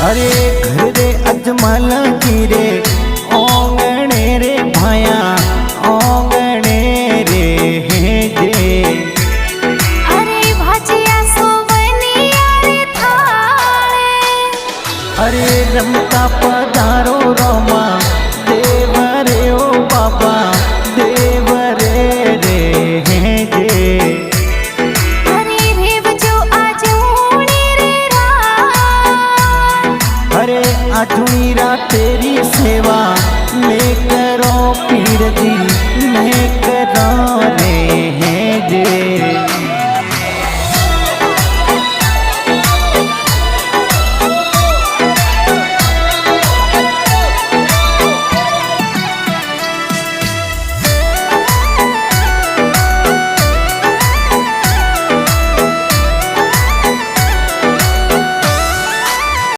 अरे घर रे अजमल की रे ओंगणे रे भाया ओंगणे रे जे। अरे भाजिया सोवनिया रे थाळे। अरे रमता पधारो रोमा देव रे ओ बाबा देव रे रे जे। अरे रेव जो आजूनी रे रात। अरे आजूनी रात तेरी सेवा मैं करो पीर जी मैं करो